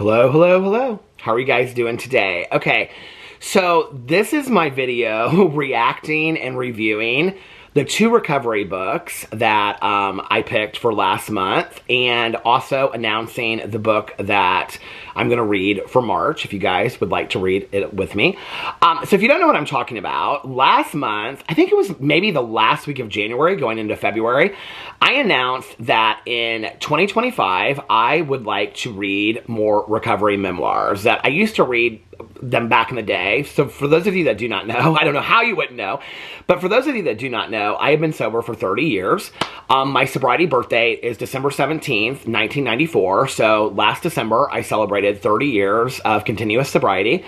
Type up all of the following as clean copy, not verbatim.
Hello, hello, hello. How are you guys doing today? Okay, so this is my video reacting and reviewing the two recovery books that I picked for last month, and also announcing the book that I'm going to read for March, if you guys would like to read it with me. So if you don't know what I'm talking about, last month, I think it was maybe the last week of January going into February, I announced that in 2025, I would like to read more recovery memoirs. That I used to read them back in the day. So for those of you that do not know, I don't know how you wouldn't know, but for those of you that do not know, I have been sober for 30 years. My sobriety birthday is December 17th, 1994. So last December, I celebrated 30 years of continuous sobriety.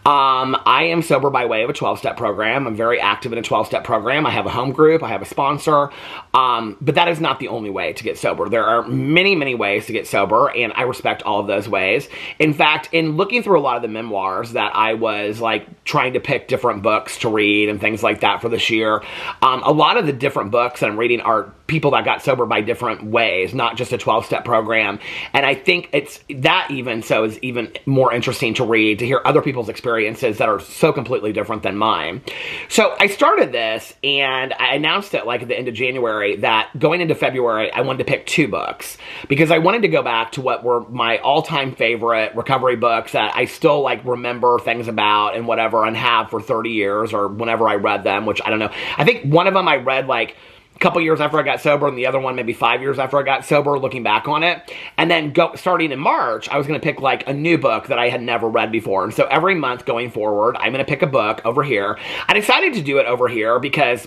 I am sober by way of a 12-step program. I'm very active in a 12-step program. I have a home group. I have a sponsor. But that is not the only way to get sober. There are many, many ways to get sober, and I respect all of those ways. In fact, in looking through a lot of the memoirs that I was like trying to pick different books to read and things like that for this year, a lot of the different books that I'm reading are people that got sober by different ways, not just a 12-step program. And I think it's that even so is even more interesting to read, to hear other people's experiences that are so completely different than mine. So I started this, and I announced it like at the end of January that going into February, I wanted to pick two books because I wanted to go back to what were my all-time favorite recovery books that I still like remember things about and whatever, and have for 30 years or whenever I read them, which I don't know. I think one of them I read like a couple years after I got sober, and the other one maybe 5 years after I got sober, looking back on it. And then starting in March, I was going to pick like a new book that I had never read before. And so every month going forward, I'm going to pick a book over here. I decided to do it over here because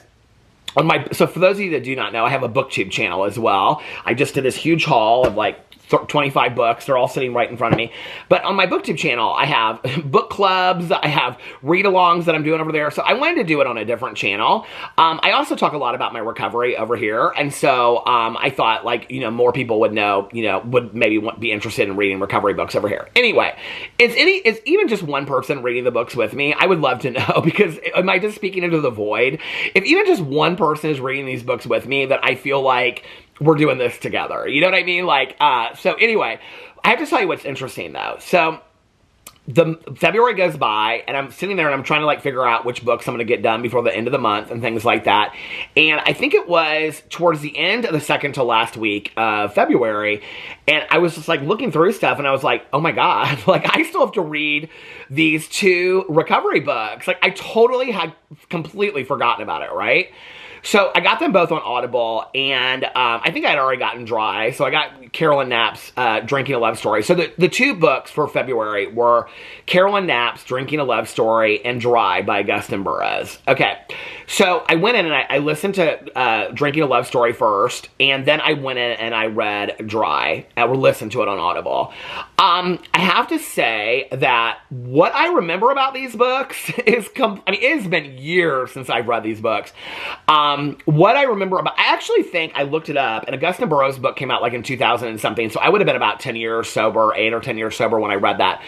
so for those of you that do not know, I have a BookTube channel as well. I just did this huge haul of like 25 books. They're all sitting right in front of me. But on my BookTube channel, I have book clubs, I have read-alongs that I'm doing over there. So I wanted to do it on a different channel. I also talk a lot about my recovery over here. And so I thought, like, more people would know, would maybe be interested in reading recovery books over here. Anyway, is even just one person reading the books with me? I would love to know, because am I just speaking into the void? If even just one person is reading these books with me, that I feel like we're doing this together. You know what I mean? Like, so anyway, I have to tell you what's interesting though. So the February goes by, and I'm sitting there and I'm trying to like figure out which books I'm going to get done before the end of the month and things like that. And I think it was towards the end of the second to last week of February, and I was just like looking through stuff, and I was like, oh my God, like I still have to read these two recovery books. Like I totally had completely forgotten about it, right? So I got them both on Audible, and I think I had already gotten Dry. So I got Carolyn Knapp's Drinking a Love Story. So the two books for February were Carolyn Knapp's Drinking a Love Story and Dry by Augusten and Burroughs. Okay, so I went in and I listened to Drinking a Love Story first, and then I went in and I read Dry, or listened to it on Audible. I have to say that what I remember about these books is, it has been years since I've read these books. What I remember about, I actually think I looked it up, and Augusten and Burroughs' book came out like in 2000 and something, so I would have been about 10 years sober, 8 or 10 years sober when I read that.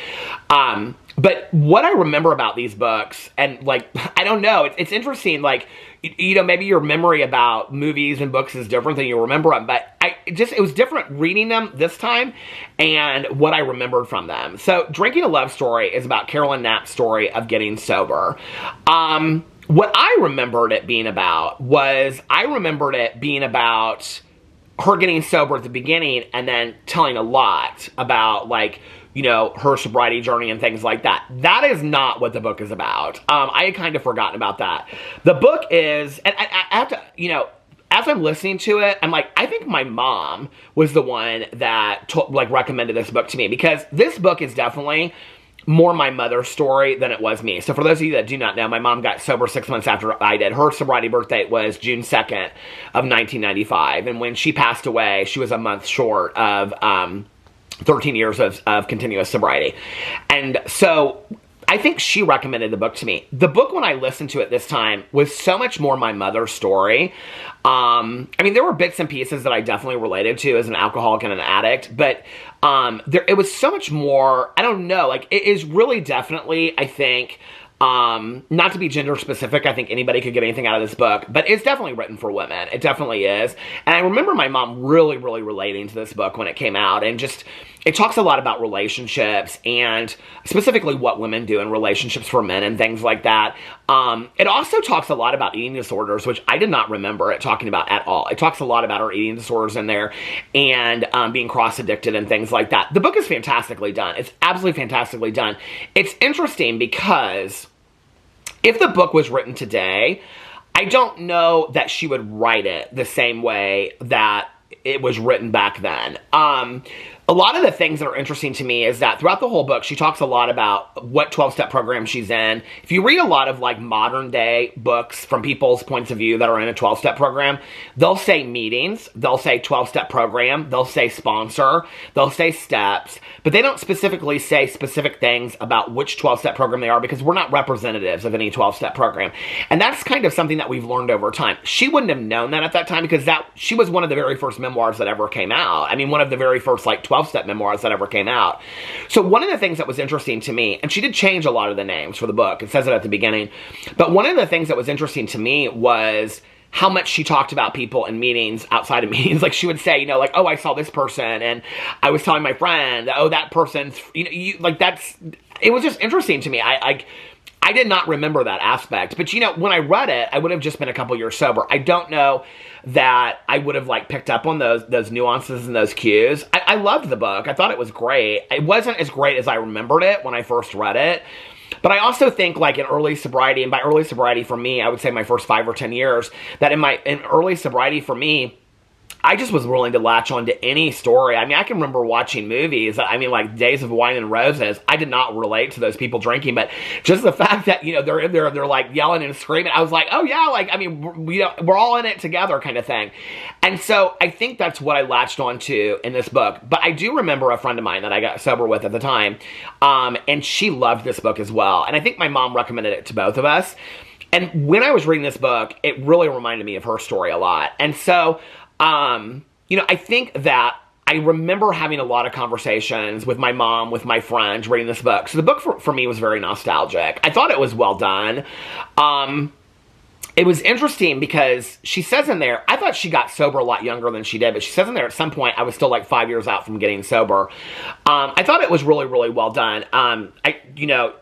But what I remember about these books, and like, I don't know, it's interesting, like, maybe your memory about movies and books is different than you remember them, but it was different reading them this time and what I remembered from them. So Drinking a Love Story is about Carolyn Knapp's story of getting sober. What I remembered it being about was, I remembered it being about her getting sober at the beginning and then telling a lot about, like, her sobriety journey and things like that. That is not what the book is about. I had kind of forgotten about that. The book is, and I have to, as I'm listening to it, I'm like, I think my mom was the one that recommended this book to me, because this book is definitely more my mother's story than it was me. So for those of you that do not know, my mom got sober 6 months after I did. Her sobriety birthday was June 2nd of 1995. And when she passed away, she was a month short of 13 years of continuous sobriety. And so I think she recommended the book to me. The book, when I listened to it this time, was so much more my mother's story. There were bits and pieces that I definitely related to as an alcoholic and an addict, but it was so much more, I don't know, like, it is really definitely, I think, not to be gender specific, I think anybody could get anything out of this book, but it's definitely written for women. It definitely is. And I remember my mom really, really relating to this book when it came out, and just it talks a lot about relationships and specifically what women do in relationships for men and things like that. It also talks a lot about eating disorders, which I did not remember it talking about at all. It talks a lot about her eating disorders in there and being cross-addicted and things like that. The book is fantastically done. It's absolutely fantastically done. It's interesting because if the book was written today, I don't know that she would write it the same way that it was written back then. A lot of the things that are interesting to me is that throughout the whole book, she talks a lot about what 12-step program she's in. If you read a lot of like modern day books from people's points of view that are in a 12-step program, they'll say meetings, they'll say 12-step program, they'll say sponsor, they'll say steps, but they don't specifically say specific things about which 12-step program they are because we're not representatives of any 12-step program. And that's kind of something that we've learned over time. She wouldn't have known that at that time because she was one of the very first memoirs that ever came out. I mean, one of the very first like 12-step memoirs that ever came out. So one of the things that was interesting to me, and she did change a lot of the names for the book, it says it at the beginning, but one of the things that was interesting to me was how much she talked about people in meetings, outside of meetings. Like she would say, you know, like, oh, I saw this person and I was telling my friend, oh, that person's, you know, it was just interesting to me. I did not remember that aspect. But, you know, when I read it, I would have just been a couple years sober. I don't know that I would have, like, picked up on those nuances and those cues. I loved the book. I thought it was great. It wasn't as great as I remembered it when I first read it. But I also think, like, in early sobriety, and by early sobriety for me, I would say my first 5 or 10 years, that in early sobriety for me, I just was willing to latch on to any story. I mean, I can remember watching movies. I mean, like Days of Wine and Roses. I did not relate to those people drinking, but just the fact that, you know, they're like yelling and screaming. I was like, oh yeah, like, I mean, we're all in it together kind of thing. And so I think that's what I latched onto in this book. But I do remember a friend of mine that I got sober with at the time. And she loved this book as well. And I think my mom recommended it to both of us. And when I was reading this book, it really reminded me of her story a lot. And so, you know, I think that I remember having a lot of conversations with my mom, with my friends, reading this book. So the book for me was very nostalgic. I thought it was well done. It was interesting because she says in there, I thought she got sober a lot younger than she did, but she says in there at some point, I was still like 5 years out from getting sober. I thought it was really, really well done. You know,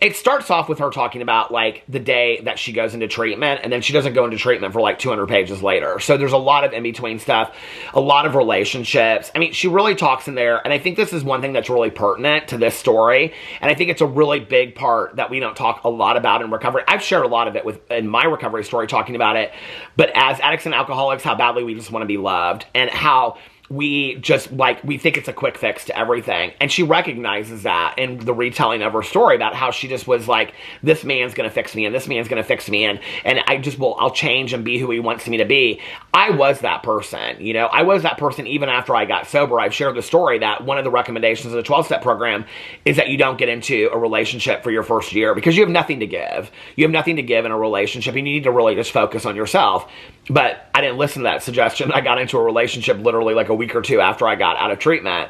it starts off with her talking about, like, the day that she goes into treatment, and then she doesn't go into treatment for, like, 200 pages later. So there's a lot of in-between stuff, a lot of relationships. I mean, she really talks in there, and I think this is one thing that's really pertinent to this story, and I think it's a really big part that we don't talk a lot about in recovery. I've shared a lot of it in my recovery story, talking about it, but as addicts and alcoholics, how badly we just want to be loved, and how we just, like, we think it's a quick fix to everything. And she recognizes that in the retelling of her story about how she just was like, this man's going to fix me, and this man's going to fix me, and I'll change and be who he wants me to be. I was that person, you know, I was that person even after I got sober. I've shared the story that one of the recommendations of the 12-step program is that you don't get into a relationship for your first year because you have nothing to give. You have nothing to give in a relationship, and you need to really just focus on yourself. But I didn't listen to that suggestion. I got into a relationship literally like a week or two after I got out of treatment.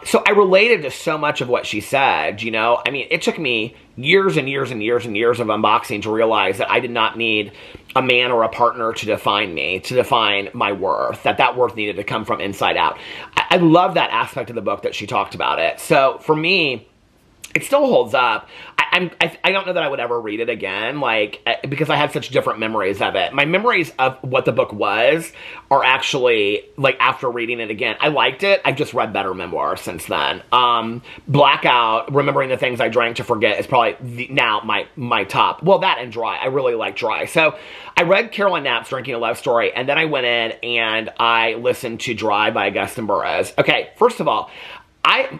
So I related to so much of what she said, you know. I mean, it took me years and years and years and years of unboxing to realize that I did not need a man or a partner to define me, to define my worth, that worth needed to come from inside out. I love that aspect of the book that she talked about it. So for me, it still holds up. I don't know that I would ever read it again, like, because I had such different memories of it. My memories of what the book was are actually, like, after reading it again. I liked it. I've just read better memoirs since then. Blackout, Remembering the Things I Drank to Forget, is probably now my top. Well, that and Dry. I really like Dry. So I read Carolyn Knapp's Drinking a Love Story, and then I went in and I listened to Dry by Augusten Burroughs. Okay, first of all,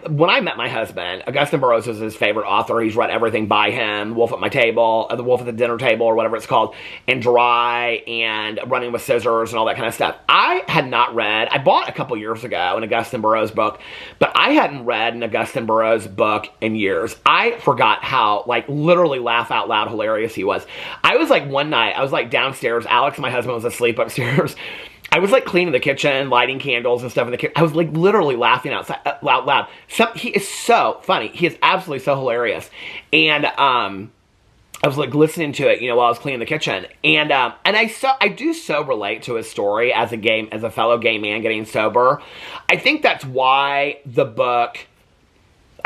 when I met my husband, Augusten Burroughs was his favorite author. He's read everything by him, Wolf at My Table, The Wolf at the Dinner Table, or whatever it's called, and Dry, and Running with Scissors, and all that kind of stuff. I had not read, I bought a couple years ago an Augusten Burroughs book, but I hadn't read an Augusten Burroughs book in years. I forgot how, like, literally laugh out loud hilarious he was. I was like, one night, I was like downstairs, Alex, my husband, was asleep upstairs. I was like cleaning the kitchen, lighting candles and stuff in the kitchen. I was like literally laughing out loud. He is so funny. He is absolutely so hilarious. And I was like listening to it, while I was cleaning the kitchen, and I do so relate to his story as a fellow gay man getting sober. I think that's why the book,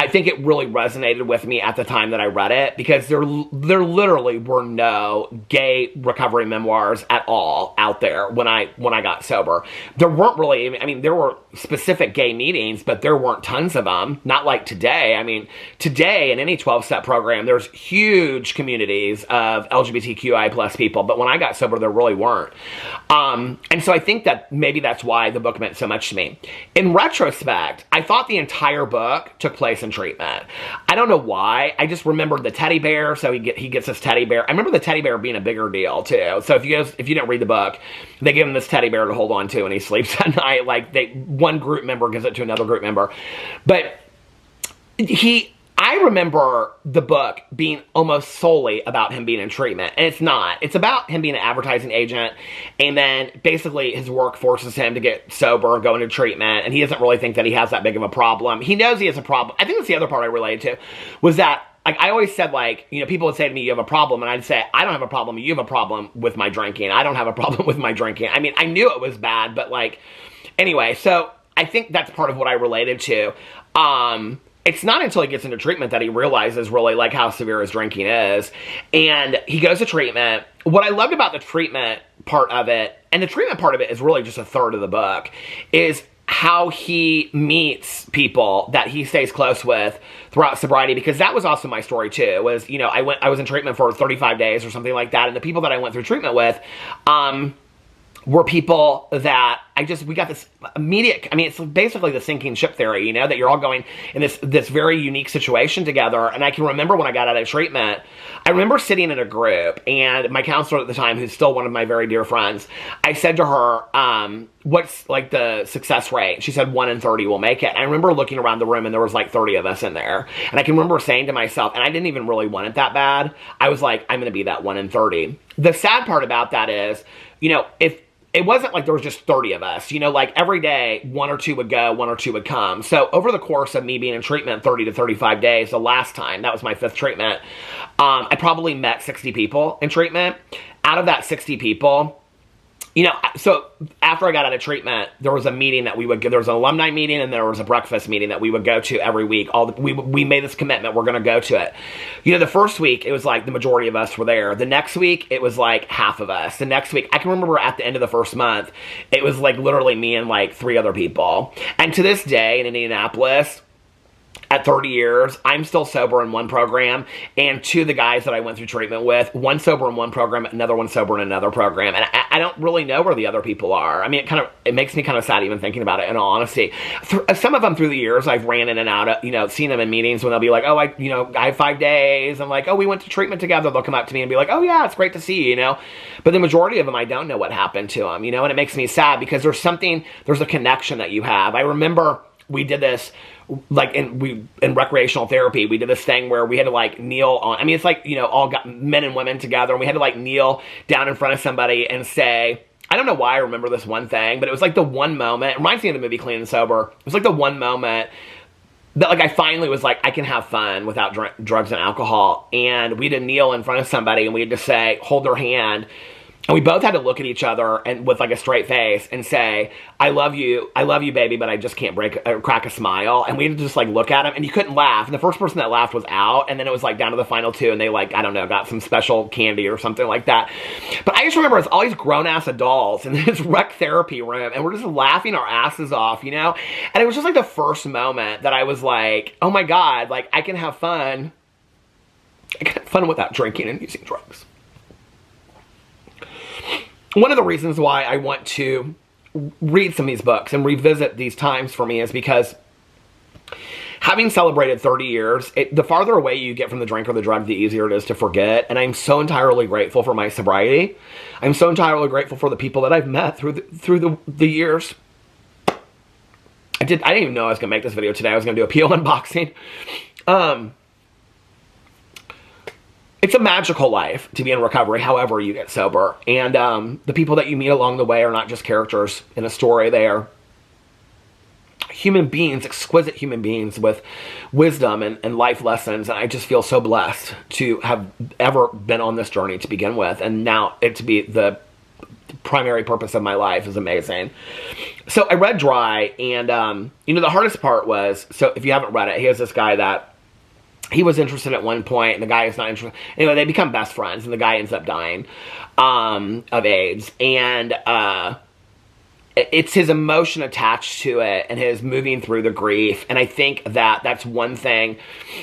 I think it really resonated with me at the time that I read it, because there literally were no gay recovery memoirs at all out there when I got sober. There weren't really, I mean, there were specific gay meetings, but there weren't tons of them. Not like today. I mean, today in any 12-step program, there's huge communities of LGBTQI plus people, but when I got sober, there really weren't. And so I think that maybe that's why the book meant so much to me. In retrospect, I thought the entire book took place in treatment. I don't know why. I just remembered the teddy bear, so he gets this teddy bear. I remember the teddy bear being a bigger deal too. So if you didn't read the book, they give him this teddy bear to hold on to, and he sleeps at night. Like one group member gives it to another group member, but I remember the book being almost solely about him being in treatment, and it's not. It's about him being an advertising agent, and then basically his work forces him to get sober and go into treatment, and he doesn't really think that he has that big of a problem. He knows he has a problem. I think that's the other part I related to, was that, like, I always said, like, people would say to me, you have a problem, and I'd say, I don't have a problem, you have a problem with my drinking. I don't have a problem with my drinking. I mean, I knew it was bad, but, like, anyway, so I think that's part of what I related to. It's not until he gets into treatment that he realizes really, like, how severe his drinking is. And he goes to treatment. What I loved about the treatment part of it, and the treatment part of it is really just a third of the book, is how he meets people that he stays close with throughout sobriety, because that was also my story too, was, I was in treatment for 35 days or something like that, and the people that I went through treatment with, were people that we got this immediate, I mean, it's basically the sinking ship theory, that you're all going in this very unique situation together. And I can remember when I got out of treatment, I remember sitting in a group, and my counselor at the time, who's still one of my very dear friends, I said to her, what's like the success rate? She said 1 in 30 will make it. And I remember looking around the room, and there was like 30 of us in there. And I can remember saying to myself, and I didn't even really want it that bad, I was like, I'm going to be that 1 in 30. The sad part about that is, if it wasn't like there was just 30 of us, like every day, 1 or 2 would go, 1 or 2 would come. So over the course of me being in treatment 30 to 35 days, the last time, that was my 5th treatment, I probably met 60 people in treatment. Out of that 60 people, so after I got out of treatment, there was a meeting that there was an alumni meeting, and there was a breakfast meeting that we would go to every week. We made this commitment, we're going to go to it. The first week, it was like the majority of us were there. The next week, it was like half of us. The next week, I can remember at the end of the first month, it was like literally me and like 3 other people. And to this day in Indianapolis, at 30 years, I'm still sober in one program, and 2 of the guys that I went through treatment with, one sober in one program, another one sober in another program, and I don't really know where the other people are. I mean, it makes me kind of sad even thinking about it, in all honesty. Some of them through the years, I've ran in and out of, seen them in meetings when they'll be like, oh, I have 5 days. I'm like, oh, we went to treatment together. They'll come up to me and be like, oh yeah, it's great to see you, But the majority of them, I don't know what happened to them, and it makes me sad, because there's a connection that you have. I remember we did this, like in recreational therapy, we did this thing where we had to like kneel on, I mean, it's like, all got men and women together, and we had to like kneel down in front of somebody and say, I don't know why I remember this one thing, but it was like the one moment, it reminds me of the movie Clean and Sober. It was like the one moment that like I finally was like, I can have fun without drugs and alcohol. And we had to kneel in front of somebody, and we had to say, hold their hand. And we both had to look at each other and with like a straight face and say, I love you, baby, but I just can't crack a smile. And we had to just like look at him, and you couldn't laugh. And the first person that laughed was out, and then it was like down to the final 2, and they like, I don't know, got some special candy or something like that. But I just remember it's all these grown-ass adults in this rec therapy room, and we're just laughing our asses off, And it was just like the first moment that I was like, oh my God, like I can have fun. I can have fun without drinking and using drugs. One of the reasons why I want to read some of these books and revisit these times for me is because having celebrated 30 years, the farther away you get from the drink or the drug, the easier it is to forget. And I'm so entirely grateful for my sobriety. I'm so entirely grateful for the people that I've met through the years. I didn't even know I was going to make this video today. I was going to do a peel unboxing. It's a magical life to be in recovery, however you get sober. And the people that you meet along the way are not just characters in a story. They are human beings, exquisite human beings with wisdom and life lessons. And I just feel so blessed to have ever been on this journey to begin with. And now it to be the primary purpose of my life is amazing. So I read Dry, and you know, the hardest part was, so if you haven't read it, he has this guy that he was interested at one point, and the guy is not interested. Anyway, they become best friends, and the guy ends up dying of AIDS. And it's his emotion attached to it and his moving through the grief. And I think that that's one thing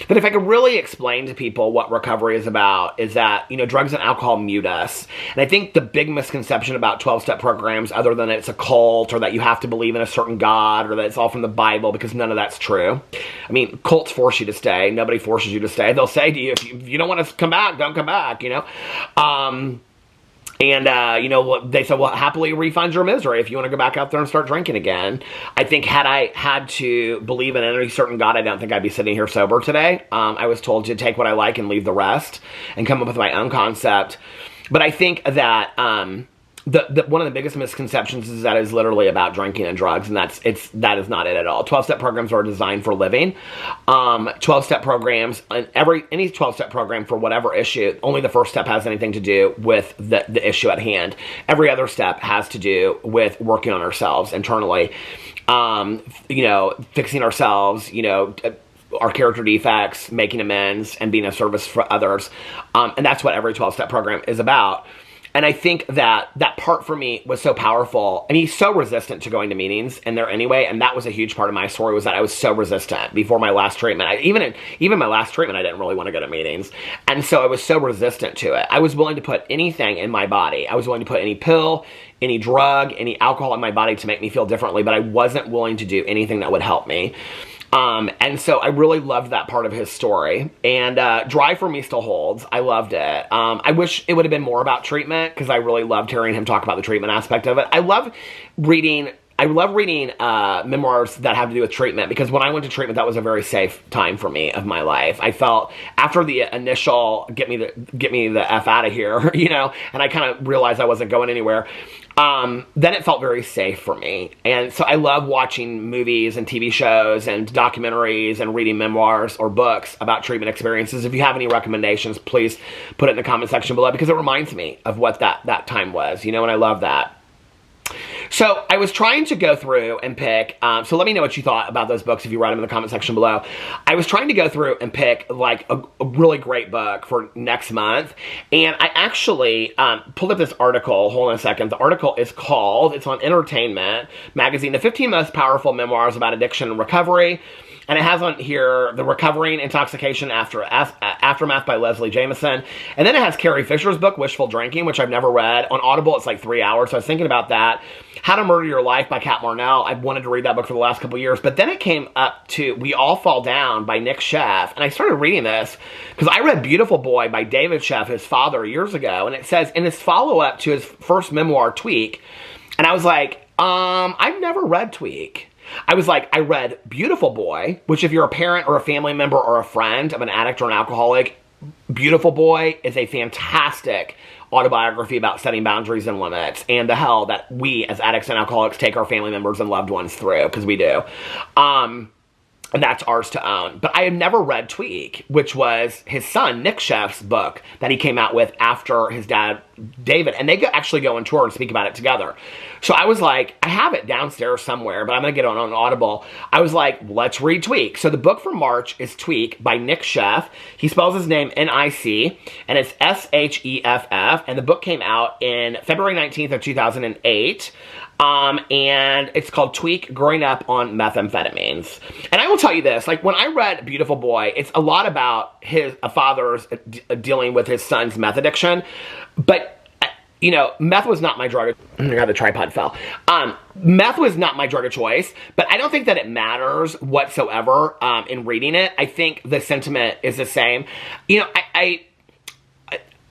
that if I could really explain to people what recovery is about, is that, you know, drugs and alcohol mute us. And I think the big misconception about 12-step programs, other than it's a cult or that you have to believe in a certain God or that it's all from the Bible, because none of that's true. I mean, cults force you to stay. Nobody forces you to stay. They'll say to you, if you don't want to come back, don't come back, you know? And, you know, they said, well, happily refund your misery if you want to go back out there and start drinking again. I think had I had to believe in any certain God, I don't think I'd be sitting here sober today. I was told to take what I like and leave the rest and come up with my own concept. But I think that one of the biggest misconceptions is that it's literally about drinking and drugs, and that is not it at all. 12-step programs are designed for living. 12-step programs, any 12-step program for whatever issue, only the first step has anything to do with the issue at hand. Every other step has to do with working on ourselves internally, you know, fixing ourselves, you know, our character defects, making amends, and being of service for others. And that's what every 12-step program is about. And I think that that part for me was so powerful. And he's so resistant to going to meetings in there anyway. And that was a huge part of my story, was that I was so resistant before my last treatment. Even my last treatment, I didn't really want to go to meetings. And so I was so resistant to it. I was willing to put anything in my body. I was willing to put any pill, any drug, any alcohol in my body to make me feel differently. But I wasn't willing to do anything that would help me. And so I really loved that part of his story. And Dry for me still holds. I loved it. I wish it would have been more about treatment, because I really loved hearing him talk about the treatment aspect of it. I love reading memoirs that have to do with treatment, because when I went to treatment, that was a very safe time for me of my life. I felt after the initial get me the F out of here, you know, and I kind of realized I wasn't going anywhere. Then it felt very safe for me. And so I love watching movies and TV shows and documentaries and reading memoirs or books about treatment experiences. If you have any recommendations, please put it in the comment section below, because it reminds me of what that time was, you know, and I love that. So I was trying to go through and pick, so let me know what you thought about those books if you write them in the comment section below. I was trying to go through and pick like a really great book for next month. And I actually pulled up this article. Hold on a second. The article is called, it's on Entertainment Magazine, The 15 Most Powerful Memoirs About Addiction and Recovery. And it has on here The Recovering Intoxication Aftermath by Leslie Jameson. And then it has Carrie Fisher's book, Wishful Drinking, which I've never read. On Audible, it's like 3 hours, so I was thinking about that. How to Murder Your Life by Kat Marnell. I've wanted to read that book for the last couple years. But then it came up to We All Fall Down by Nick Sheff. And I started reading this because I read Beautiful Boy by David Sheff, his father, years ago. And it says, in his follow-up to his first memoir, Tweak, and I was like, I've never read Tweak. I was like, I read Beautiful Boy, which if you're a parent or a family member or a friend of an addict or an alcoholic, Beautiful Boy is a fantastic autobiography about setting boundaries and limits and the hell that we as addicts and alcoholics take our family members and loved ones through, because we do. And that's ours to own. But I had never read Tweak, which was his son, Nick Sheff's book that he came out with after his dad, David. And they actually go on tour and speak about it together. So I was like, I have it downstairs somewhere, but I'm going to get it on Audible. I was like, let's read Tweak. So the book for March is Tweak by Nick Sheff. He spells his name N-I-C, and it's S-H-E-F-F. And the book came out in February 19th of 2008. And it's called Tweak, Growing Up on Methamphetamines. And I will tell you this, like when I read Beautiful Boy, it's a lot about a father's dealing with his son's meth addiction. But, you know, meth was not my drug. The tripod fell. Meth was not my drug of choice, but I don't think that it matters whatsoever in reading it. I think the sentiment is the same. You know,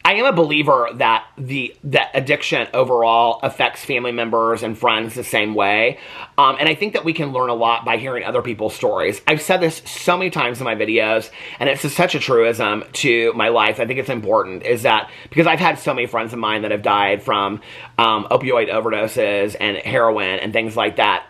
I am a believer that that addiction overall affects family members and friends the same way. And I think that we can learn a lot by hearing other people's stories. I've said this so many times in my videos, and it's just such a truism to my life. I think it's important, is that because I've had so many friends of mine that have died from opioid overdoses and heroin and things like that,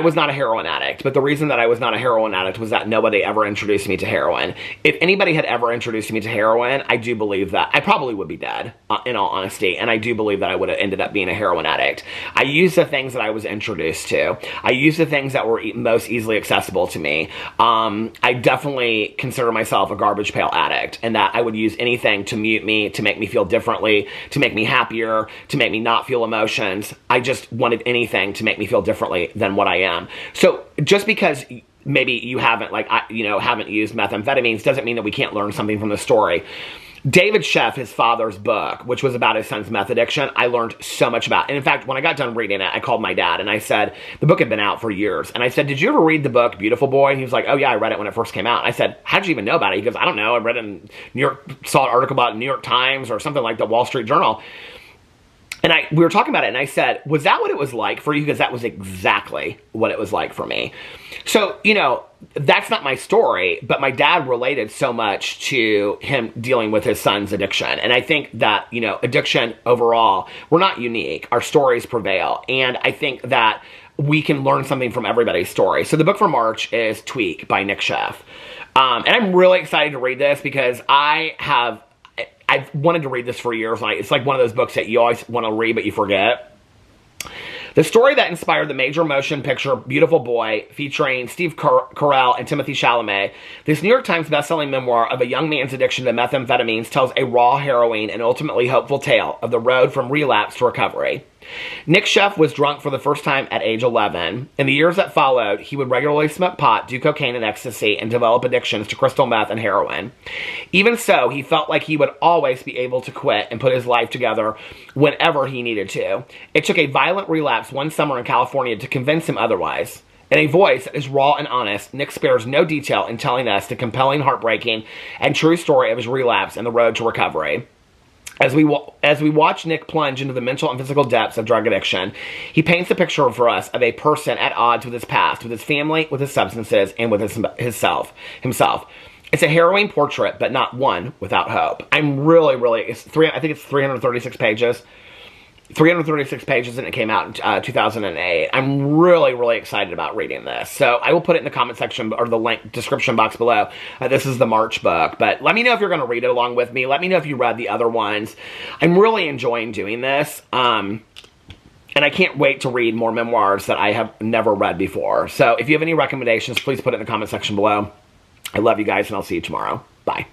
I was not a heroin addict, but the reason that I was not a heroin addict was that nobody ever introduced me to heroin. If anybody had ever introduced me to heroin, I do believe that I probably would be dead, in all honesty, and I do believe that I would have ended up being a heroin addict. I used the things that I was introduced to. I used the things that were most easily accessible to me. I definitely consider myself a garbage pail addict, and that I would use anything to mute me, to make me feel differently, to make me happier, to make me not feel emotions. I just wanted anything to make me feel differently than what I am. So just because maybe you haven't, haven't used methamphetamines doesn't mean that we can't learn something from the story. David Sheff, his father's book, which was about his son's meth addiction, I learned so much about. And in fact, when I got done reading it, I called my dad and I said, the book had been out for years. And I said, did you ever read the book, Beautiful Boy? And he was like, oh yeah, I read it when it first came out. I said, how'd you even know about it? He goes, I don't know. I read it in New York, saw an article about it in New York Times or something like the Wall Street Journal. And we were talking about it, and I said, was that what it was like for you? Because that was exactly what it was like for me. So, that's not my story, but my dad related so much to him dealing with his son's addiction. And I think that, addiction overall, we're not unique. Our stories prevail. And I think that we can learn something from everybody's story. So the book for March is Tweak by Nick Sheff. And I'm really excited to read this because I've wanted to read this for years. It's like one of those books that you always want to read, but you forget. The story that inspired the major motion picture Beautiful Boy, featuring Steve Carell and Timothée Chalamet, this New York Times bestselling memoir of a young man's addiction to methamphetamines tells a raw, harrowing, and ultimately hopeful tale of the road from relapse to recovery. Nick Sheff was drunk for the first time at age 11. In the years that followed, he would regularly smoke pot, do cocaine and ecstasy, and develop addictions to crystal meth and heroin. Even so, he felt like he would always be able to quit and put his life together whenever he needed to. It took a violent relapse one summer in California to convince him otherwise. In a voice that is raw and honest, Nick spares no detail in telling us the compelling, heartbreaking, and true story of his relapse and the road to recovery. As we watch Nick plunge into the mental and physical depths of drug addiction, he paints a picture for us of a person at odds with his past, with his family, with his substances, and with himself. It's a harrowing portrait, but not one without hope. I'm really, I think it's 336 pages. 336 pages, and it came out in 2008. I'm really excited about reading this. So I will put it in the comment section or the link description box below. This is the March book. But let me know if you're going to read it along with me. Let me know if you read the other ones. I'm really enjoying doing this. And I can't wait to read more memoirs that I have never read before. So if you have any recommendations, please put it in the comment section below. I love you guys, and I'll see you tomorrow. Bye.